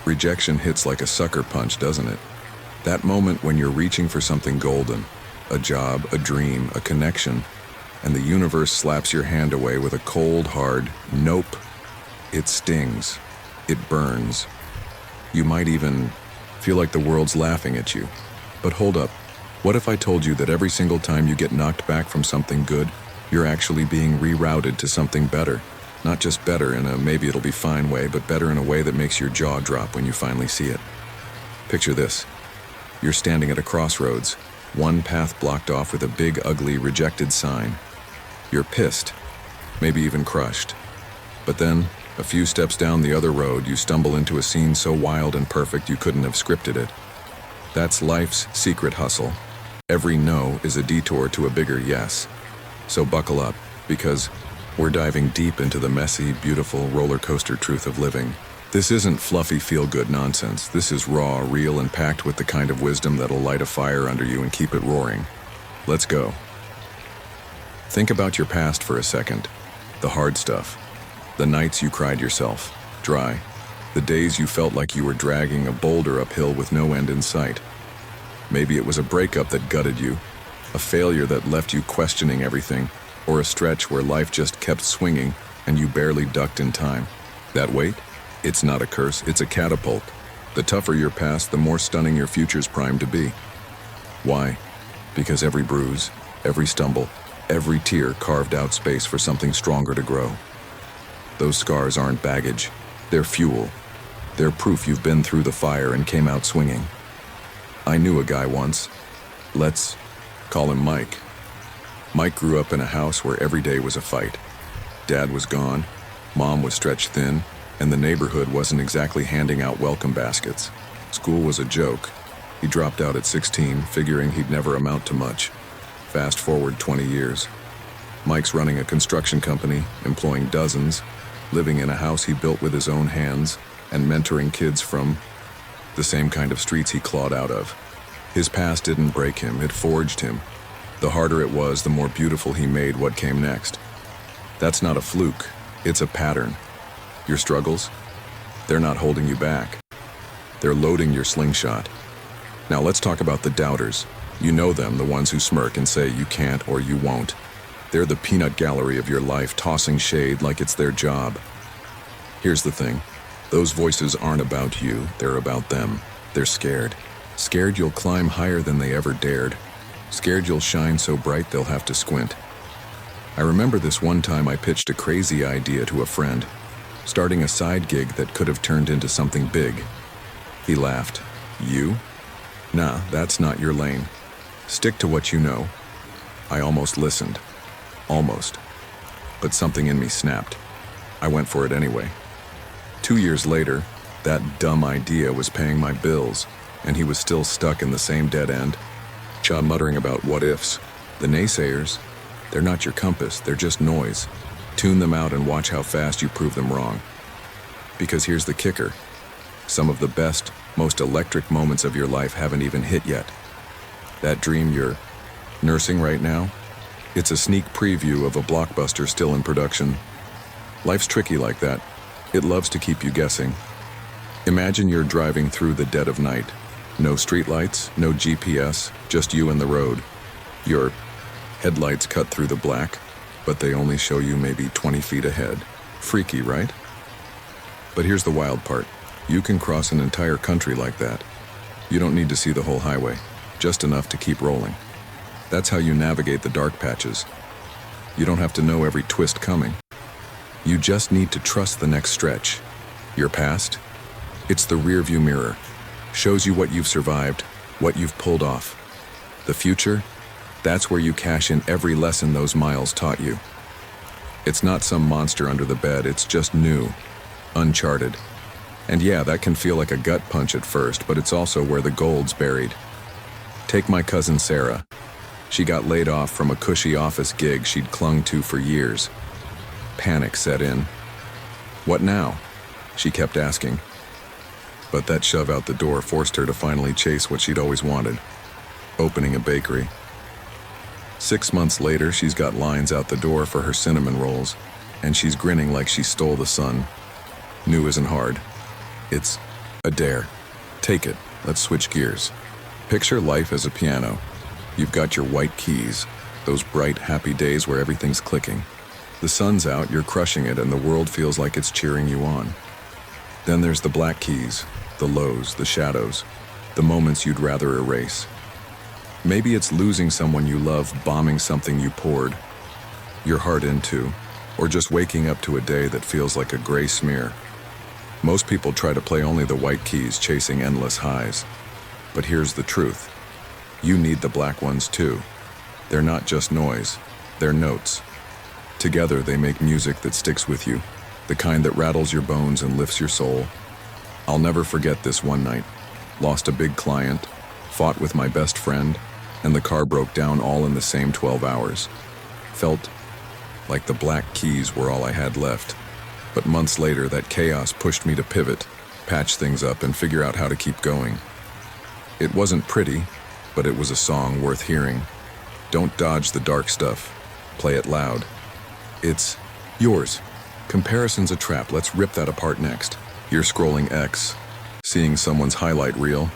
Rejection hits like a sucker punch, doesn't it? That moment when you're reaching for something golden, a job, a dream, a connection, and the universe slaps your hand away with a cold, hard nope. It stings. It burns. You might even feel like the world's laughing at you. But hold up. What if I told you that every single time you get knocked back from something good, you're actually being rerouted to something better? Not just better in a maybe it'll be fine way, but better in a way that makes your jaw drop when you finally see it. Picture this. You're standing at a crossroads, one path blocked off with a big, ugly, rejected sign. You're pissed, maybe even crushed. But then, a few steps down the other road, you stumble into a scene so wild and perfect you couldn't have scripted it. That's life's secret hustle. Every no is a detour to a bigger yes. So buckle up, because we're diving deep into the messy, beautiful roller coaster truth of living. This isn't fluffy feel-good nonsense. This is raw, real, and packed with the kind of wisdom that'll light a fire under you and keep it roaring. Let's go. Think about your past for a second. The hard stuff. The nights you cried yourself dry. The days you felt like you were dragging a boulder uphill with no end in sight. Maybe it was a breakup that gutted you, a failure that left you questioning everything, or a stretch where life just kept swinging and you barely ducked in time. That weight? It's not a curse, it's a catapult. The tougher your past, the more stunning your future's primed to be. Why? Because every bruise, every stumble, every tear carved out space for something stronger to grow. Those scars aren't baggage, they're fuel. They're proof you've been through the fire and came out swinging. I knew a guy once. Let's call him Mike. Mike grew up in a house where every day was a fight. Dad was gone, Mom was stretched thin, and the neighborhood wasn't exactly handing out welcome baskets. School was a joke. He dropped out at 16, figuring he'd never amount to much. Fast forward 20 years. Mike's running a construction company, employing dozens, living in a house he built with his own hands, and mentoring kids from the same kind of streets he clawed out of. His past didn't break him, it forged him. The harder it was, the more beautiful he made what came next. That's not a fluke, it's a pattern. Your struggles? They're not holding you back. They're loading your slingshot. Now let's talk about the doubters. You know them, the ones who smirk and say you can't or you won't. They're the peanut gallery of your life, tossing shade like it's their job. Here's the thing. Those voices aren't about you, they're about them. They're scared. Scared you'll climb higher than they ever dared. Scared you'll shine so bright they'll have to squint. I remember this one time I pitched a crazy idea to a friend, starting a side gig that could have turned into something big. He laughed. You? Nah, that's not your lane. Stick to what you know. I almost listened. Almost. But something in me snapped. I went for it anyway. 2 years later, that dumb idea was paying my bills, and he was still stuck in the same dead end, muttering about what ifs. The naysayers, they're not your compass, they're just noise. Tune them out and watch how fast you prove them wrong. Because here's the kicker. Some of the best, most electric moments of your life haven't even hit yet. That dream you're nursing right now, it's a sneak preview of a blockbuster still in production. Life's tricky like that. It loves to keep you guessing. Imagine you're driving through the dead of night. No streetlights, no GPS, just you and the road. Your headlights cut through the black, but they only show you maybe 20 feet ahead. Freaky, right? But here's the wild part. You can cross an entire country like that. You don't need to see the whole highway, just enough to keep rolling. That's how you navigate the dark patches. You don't have to know every twist coming. You just need to trust the next stretch. Your past? It's the rearview mirror. Shows you what you've survived, what you've pulled off. The future? That's where you cash in every lesson those miles taught you. It's not some monster under the bed, it's just new, uncharted. And yeah, that can feel like a gut punch at first, but it's also where the gold's buried. Take my cousin Sarah. She got laid off from a cushy office gig she'd clung to for years. Panic set in. What now? She kept asking. But that shove out the door forced her to finally chase what she'd always wanted, opening a bakery. 6 months later, she's got lines out the door for her cinnamon rolls, and she's grinning like she stole the sun. New isn't hard. It's A dare. Take it. Let's switch gears. Picture life as a piano. You've got your white keys, those bright, happy days where everything's clicking. The sun's out, you're crushing it, and the world feels like it's cheering you on. Then there's the black keys, the lows, the shadows, the moments you'd rather erase. Maybe it's losing someone you love, bombing something you poured your heart into, or just waking up to a day that feels like a gray smear. Most people try to play only the white keys, chasing endless highs. But here's the truth. You need the black ones too. They're not just noise, they're notes. Together they make music that sticks with you, the kind that rattles your bones and lifts your soul. I'll never forget this one night. Lost a big client, fought with my best friend, and the car broke down all in the same 12 hours. Felt like the black keys were all I had left. But months later, that chaos pushed me to pivot, patch things up, and figure out how to keep going. It wasn't pretty, but it was a song worth hearing. Don't dodge the dark stuff. Play it loud. It's yours. Comparison's a trap. Let's rip that apart next. You're scrolling X, seeing someone's highlight reel.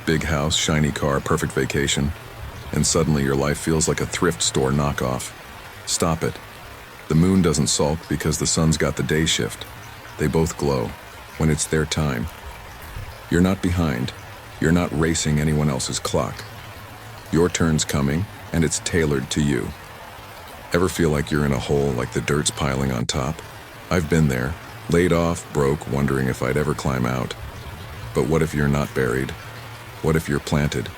Big house, shiny car, perfect vacation. And suddenly your life feels like a thrift store knockoff. Stop it. The moon doesn't sulk because the sun's got the day shift. They both glow when it's their time. You're not behind. You're not racing anyone else's clock. Your turn's coming, and it's tailored to you. Ever feel like you're in a hole, like the dirt's piling on top? I've been there, laid off, broke, wondering if I'd ever climb out. But what if you're not buried? What if you're planted?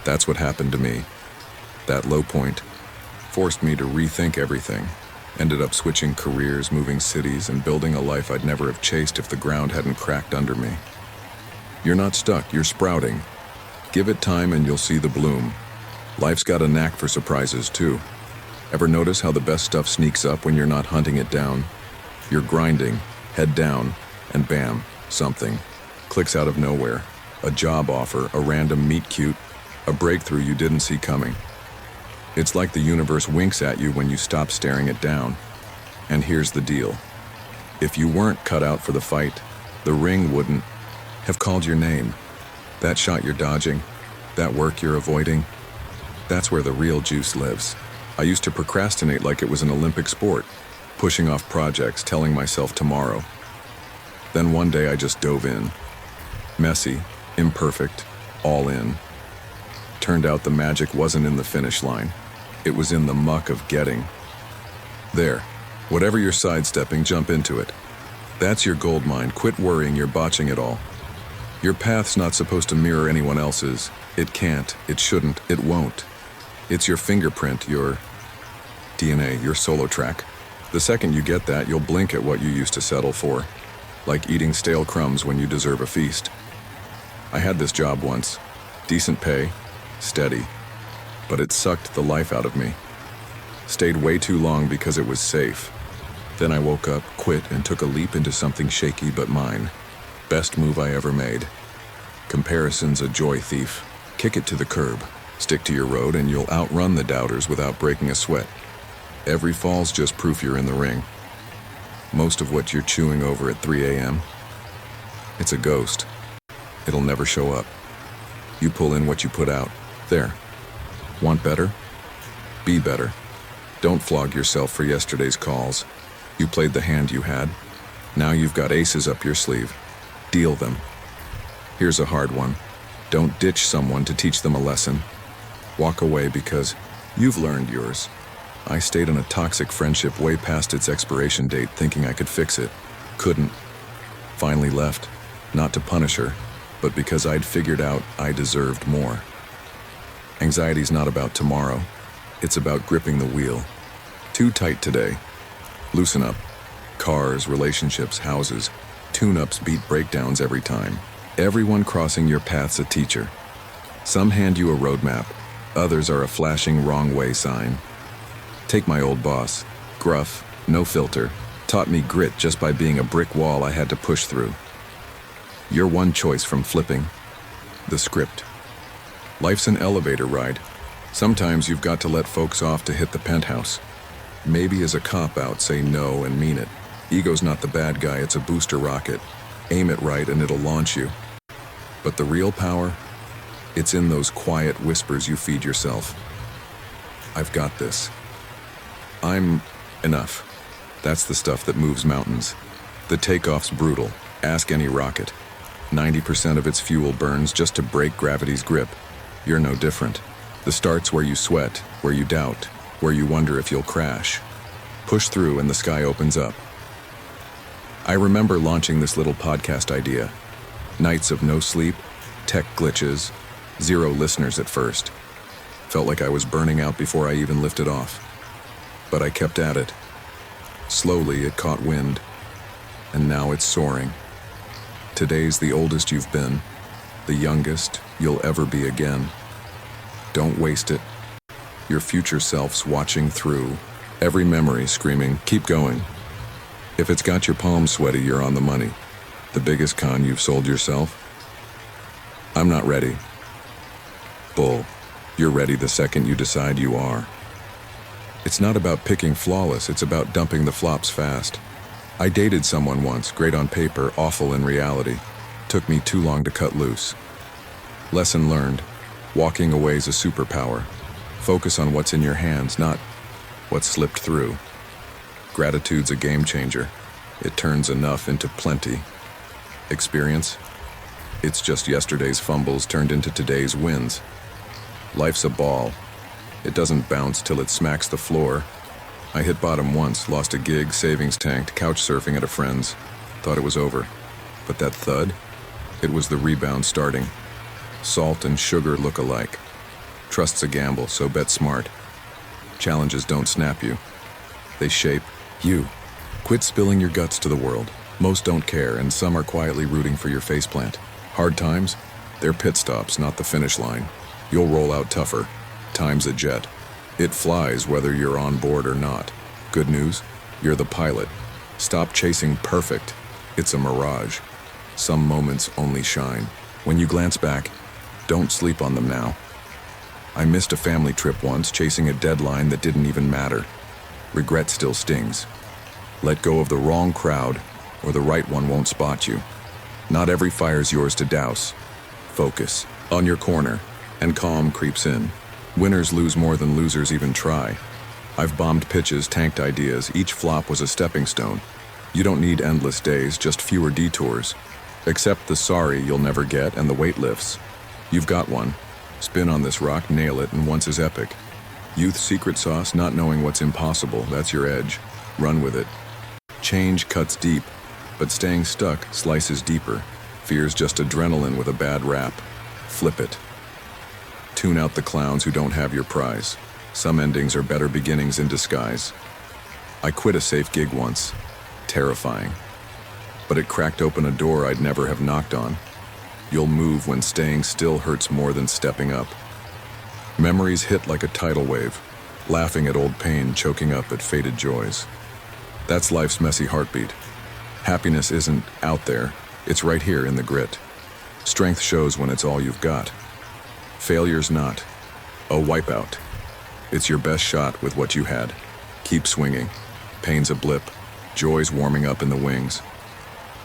That's what happened to me. That low point forced me to rethink everything. Ended up switching careers, moving cities, and building a life I'd never have chased if the ground hadn't cracked under me. You're not stuck, you're sprouting. Give it time and you'll see the bloom. Life's got a knack for surprises too. Ever notice how the best stuff sneaks up when you're not hunting it down? You're grinding, head down, and bam, something clicks out of nowhere. A job offer, a random meet cute, a breakthrough you didn't see coming. It's like the universe winks at you when you stop staring it down. And here's the deal. If you weren't cut out for the fight, the ring wouldn't have called your name. That shot you're dodging, that work you're avoiding, that's where the real juice lives. I used to procrastinate like it was an Olympic sport, pushing off projects, telling myself tomorrow. Then one day I just dove in. Messy, imperfect, all in. Turned out the magic wasn't in the finish line. It was in the muck of getting there. Whatever you're sidestepping, jump into it. That's your gold mine. Quit worrying you're botching it all. Your path's not supposed to mirror anyone else's. It can't, it shouldn't, it won't. It's your fingerprint, your DNA, your solo track. The second you get that, you'll blink at what you used to settle for. Like eating stale crumbs when you deserve a feast. I had this job once. Decent pay, steady. But it sucked the life out of me. Stayed way too long because it was safe. Then I woke up, quit, and took a leap into something shaky but mine. Best move I ever made. Comparison's a joy thief. Kick it to the curb. Stick to your road and you'll outrun the doubters without breaking a sweat. Every fall's just proof you're in the ring. Most of what you're chewing over at 3 a.m., it's a ghost. It'll never show up. You pull in what you put out. There. Want better? Be better. Don't flog yourself for yesterday's calls. You played the hand you had. Now you've got aces up your sleeve. Deal them. Here's a hard one. Don't ditch someone to teach them a lesson. Walk away because you've learned yours. I stayed in a toxic friendship way past its expiration date thinking I could fix it. Couldn't. Finally left. Not to punish her, but because I'd figured out I deserved more. Anxiety's not about tomorrow. It's about gripping the wheel. Too tight today. Loosen up. Cars, relationships, houses. Tune-ups beat breakdowns every time. Everyone crossing your path's a teacher. Some hand you a roadmap. Others are a flashing wrong way sign. Take my old boss. Gruff, no filter. Taught me grit just by being a brick wall I had to push through. You're one choice from flipping the script. Life's an elevator ride. Sometimes you've got to let folks off to hit the penthouse. Maybe as a cop-out, say no and mean it. Ego's not the bad guy, it's a booster rocket. Aim it right and it'll launch you. But the real power, it's in those quiet whispers you feed yourself. I've got this. I'm enough. That's the stuff that moves mountains. The takeoff's brutal. Ask any rocket. 90% of its fuel burns just to break gravity's grip. You're no different. The start's where you sweat, where you doubt, where you wonder if you'll crash. Push through and the sky opens up. I remember launching this little podcast idea. Nights of no sleep, tech glitches, 0 listeners at first. Felt like I was burning out before I even lifted off. But I kept at it. Slowly it caught wind, and now it's soaring. Today's the oldest you've been, the youngest you'll ever be again. Don't waste it. Your future self's watching through, every memory screaming, keep going. If it's got your palms sweaty, you're on the money. The biggest con you've sold yourself? I'm not ready. Bull. You're ready the second you decide you are. It's not about picking flawless, it's about dumping the flops fast. I dated someone once, great on paper, awful in reality. Took me too long to cut loose. Lesson learned. Walking away's a superpower. Focus on what's in your hands, not what slipped through. Gratitude's a game changer. It turns enough into plenty. Experience? It's just yesterday's fumbles turned into today's wins. Life's a ball. It doesn't bounce till it smacks the floor. I hit bottom once, lost a gig, savings tanked, couch surfing at a friend's. Thought it was over. But that thud? It was the rebound starting. Salt and sugar look alike. Trust's a gamble, so bet smart. Challenges don't snap you. They shape you. Quit spilling your guts to the world. Most don't care, and some are quietly rooting for your faceplant. Hard times? They're pit stops, not the finish line. You'll roll out tougher. Time's a jet. It flies whether you're on board or not. Good news? You're the pilot. Stop chasing perfect. It's a mirage. Some moments only shine. When you glance back, don't sleep on them now. I missed a family trip once, chasing a deadline that didn't even matter. Regret still stings. Let go of the wrong crowd, or the right one won't spot you. Not every fire's yours to douse. Focus. On your corner. And calm creeps in. Winners lose more than losers even try. I've bombed pitches, tanked ideas. Each flop was a stepping stone. You don't need endless days, just fewer detours. Accept the sorry you'll never get and the weight lifts. You've got one. Spin on this rock, nail it, and once is epic. Youth's secret sauce, not knowing what's impossible, that's your edge. Run with it. Change cuts deep, but staying stuck slices deeper. Fear's just adrenaline with a bad rap. Flip it. Tune out the clowns who don't have your prize. Some endings are better beginnings in disguise. I quit a safe gig once. Terrifying. But it cracked open a door I'd never have knocked on. You'll move when staying still hurts more than stepping up. Memories hit like a tidal wave, laughing at old pain, choking up at faded joys. That's life's messy heartbeat. Happiness isn't out there, it's right here in the grit. Strength shows when it's all you've got. Failure's not a wipeout. It's your best shot with what you had. Keep swinging. Pain's a blip. Joy's warming up in the wings.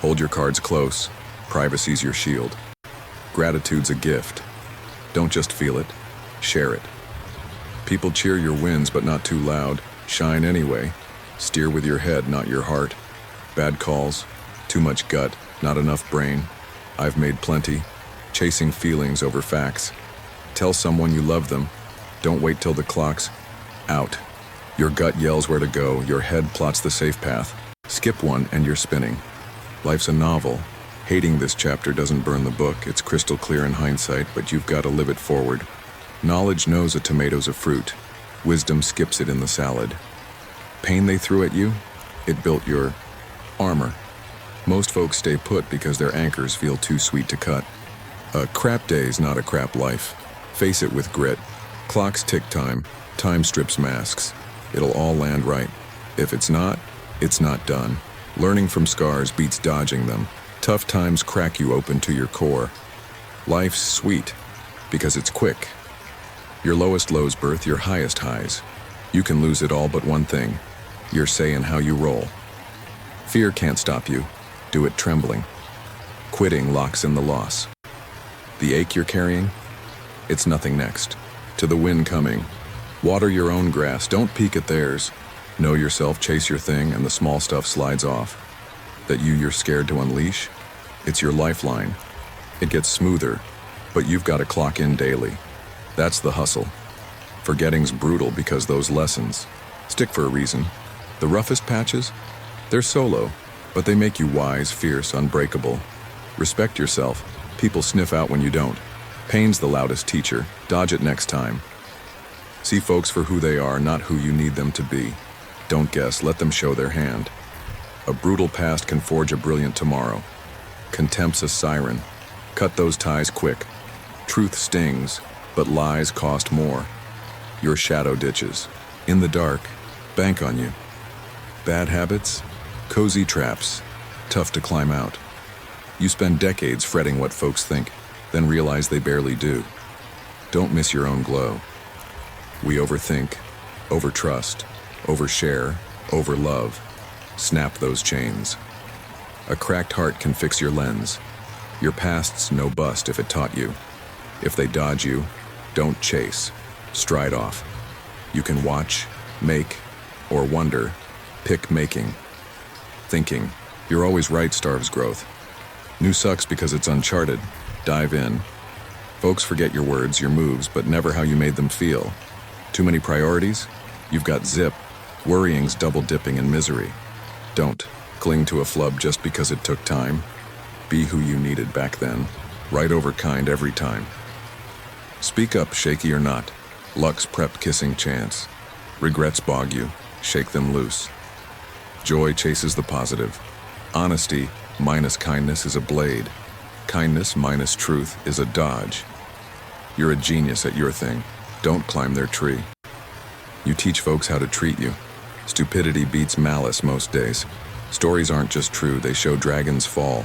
Hold your cards close. Privacy's your shield. Gratitude's a gift. Don't just feel it. Share it. People cheer your wins, but not too loud. Shine anyway. Steer with your head, not your heart. Bad calls. Too much gut. Not enough brain. I've made plenty. Chasing feelings over facts. Tell someone you love them. Don't wait till the clock's out. Your gut yells where to go. Your head plots the safe path. Skip one and you're spinning. Life's a novel. Hating this chapter doesn't burn the book. It's crystal clear in hindsight, but you've got to live it forward. Knowledge knows a tomato's a fruit. Wisdom skips it in the salad. Pain they threw at you? It built your armor. Most folks stay put because their anchors feel too sweet to cut. A crap day's not a crap life. Face it with grit. Clocks tick time. Time strips masks. It'll all land right. If it's not done. Learning from scars beats dodging them. Tough times crack you open to your core. Life's sweet because it's quick. Your lowest lows birth your highest highs. You can lose it all but one thing. Your say and how you roll. Fear can't stop you. Do it trembling. Quitting locks in the loss. The ache you're carrying? It's nothing next. To the wind coming. Water your own grass, don't peek at theirs. Know yourself, chase your thing, and the small stuff slides off. That you're scared to unleash? It's your lifeline. It gets smoother, but you've got to clock in daily. That's the hustle. Forgetting's brutal because those lessons stick for a reason. The roughest patches? They're solo, but they make you wise, fierce, unbreakable. Respect yourself. People sniff out when you don't. Pain's the loudest teacher. Dodge it next time. See folks for who they are, not who you need them to be. Don't guess, let them show their hand. A brutal past can forge a brilliant tomorrow. Contempt's a siren. Cut those ties quick. Truth stings, but lies cost more. Your shadow ditches. In the dark, bank on you. Bad habits? Cozy traps. Tough to climb out. You spend decades fretting what folks think, then realize they barely do. Don't miss your own glow. We overthink, overtrust, overshare, overlove. Snap those chains. A cracked heart can fix your lens. Your past's no bust if it taught you. If they dodge you, don't chase. Stride off. You can watch, make, or wonder. Pick making. Thinking. You're always right starves growth. New sucks because it's uncharted. Dive in. Folks forget your words, your moves, but never how you made them feel. Too many priorities? You've got zip. Worrying's double dipping in misery. Don't cling to a flub just because it took time. Be who you needed back then. Right over kind every time. Speak up, shaky or not. Luck's prep kissing chance. Regrets bog you. Shake them loose. Joy chases the positive. Honesty minus kindness is a blade. Kindness minus truth is a dodge. You're a genius at your thing. Don't climb their tree. You teach folks how to treat you. Stupidity beats malice most days. Stories aren't just true, they show dragons fall.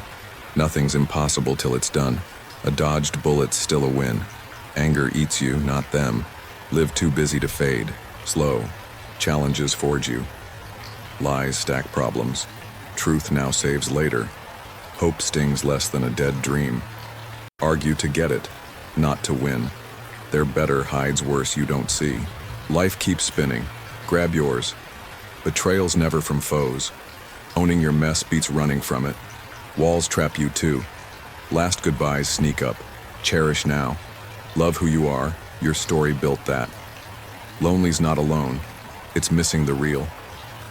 Nothing's impossible till it's done. A dodged bullet's still a win. Anger eats you, not them. Live too busy to fade. Slow. Challenges forge you. Lies stack problems. Truth now saves later. Hope stings less than a dead dream. Argue to get it, not to win. Their better hides worse you don't see. Life keeps spinning. Grab yours. Betrayal's never from foes. Owning your mess beats running from it. Walls trap you too. Last goodbyes sneak up. Cherish now. Love who you are. Your story built that. Lonely's not alone. It's missing the real.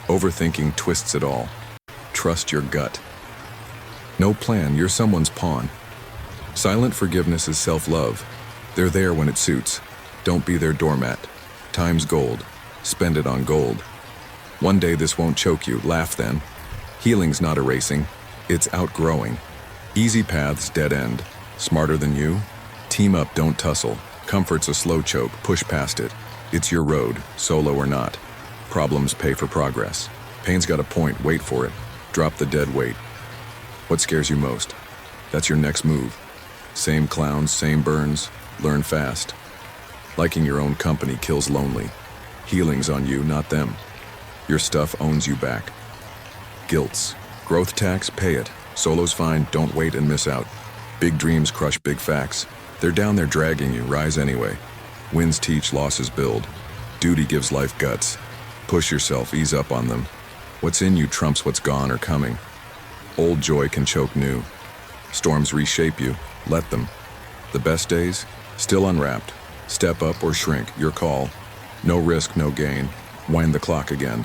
Overthinking twists it all. Trust your gut. No plan, you're someone's pawn. Silent forgiveness is self-love. They're there when it suits. Don't be their doormat. Time's gold. Spend it on gold. One day this won't choke you, laugh then. Healing's not erasing, it's outgrowing. Easy paths dead end. Smarter than you? Team up, don't tussle. Comfort's a slow choke, push past it. It's your road, solo or not. Problems pay for progress. Pain's got a point, wait for it. Drop the dead weight. What scares you most? That's your next move. Same clowns, same burns, learn fast. Liking your own company kills lonely. Healing's on you, not them. Your stuff owns you back. Guilts. Growth tax, pay it. Solo's fine, don't wait and miss out. Big dreams crush big facts. They're down there dragging you, rise anyway. Wins teach, losses build. Duty gives life guts. Push yourself, ease up on them. What's in you trumps what's gone or coming. Old joy can choke new. Storms reshape you, let them. The best days? Still unwrapped. Step up or shrink, your call. No risk, no gain. Wind the clock again.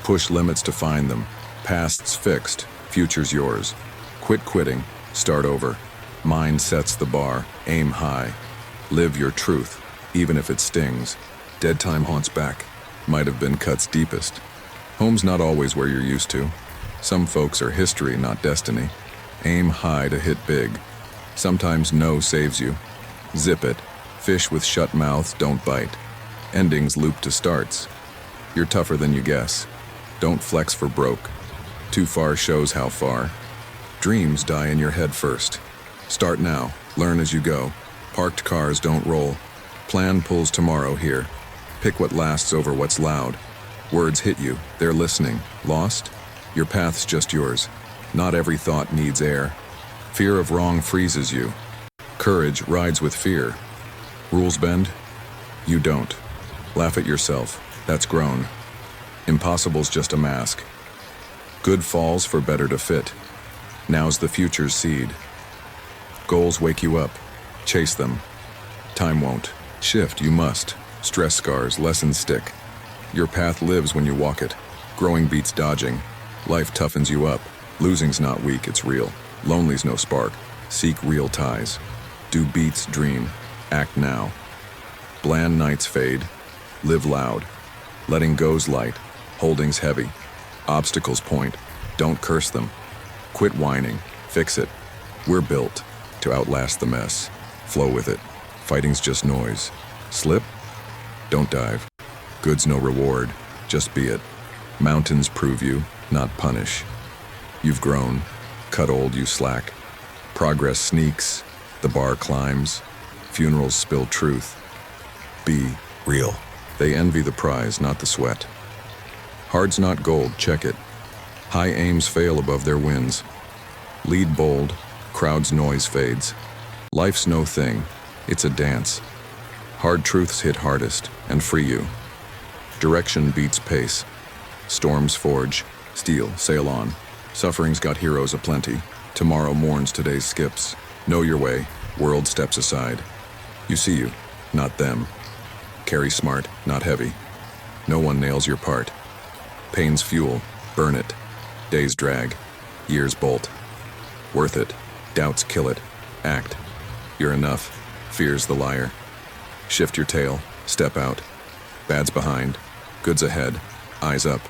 Push limits to find them. Past's fixed, future's yours. Quit quitting, start over. Mind sets the bar, aim high. Live your truth, even if it stings. Dead time haunts back, might have been cuts deepest. Home's not always where you're used to. Some folks are history, not destiny. Aim high to hit big. Sometimes no saves you. Zip it. Fish with shut mouths don't bite. Endings loop to starts. You're tougher than you guess. Don't flex for broke. Too far shows how far. Dreams die in your head first. Start now, learn as you go. Parked cars don't roll. Plan pulls tomorrow here. Pick what lasts over what's loud. Words hit you, they're listening. Lost? Your path's just yours. Not every thought needs air. Fear of wrong freezes you. Courage rides with fear. Rules bend? You don't. Laugh at yourself. That's grown. Impossible's just a mask. Good falls for better to fit. Now's the future's seed. Goals wake you up. Chase them. Time won't. Shift, you must. Stress scars, lessons stick. Your path lives when you walk it. Growing beats dodging. Life toughens you up. Losing's not weak, it's real. Lonely's no spark. Seek real ties. Do beats dream. Act now. Bland nights fade. Live loud. Letting go's light. Holding's heavy. Obstacles point. Don't curse them. Quit whining. Fix it. We're built to outlast the mess. Flow with it. Fighting's just noise. Slip? Don't dive. Good's no reward. Just be it. Mountains prove you, not punish. You've grown. Cut old, you slack. Progress sneaks. The bar climbs. Funerals spill truth. Be real. They envy the prize, not the sweat. Hard's not gold, check it. High aims fail above their wins. Lead bold, crowd's noise fades. Life's no thing, it's a dance. Hard truths hit hardest and free you. Direction beats pace. Storms forge, steel, sail on. Suffering's got heroes aplenty. Tomorrow mourns today's skips. Know your way, world steps aside. You see you, not them. Carry smart, not heavy. No one nails your part. Pain's fuel, burn it. Days drag, years bolt. Worth it, doubts kill it. Act. You're enough, fear's the liar. Shift your tail, step out. Bad's behind, good's ahead, eyes up.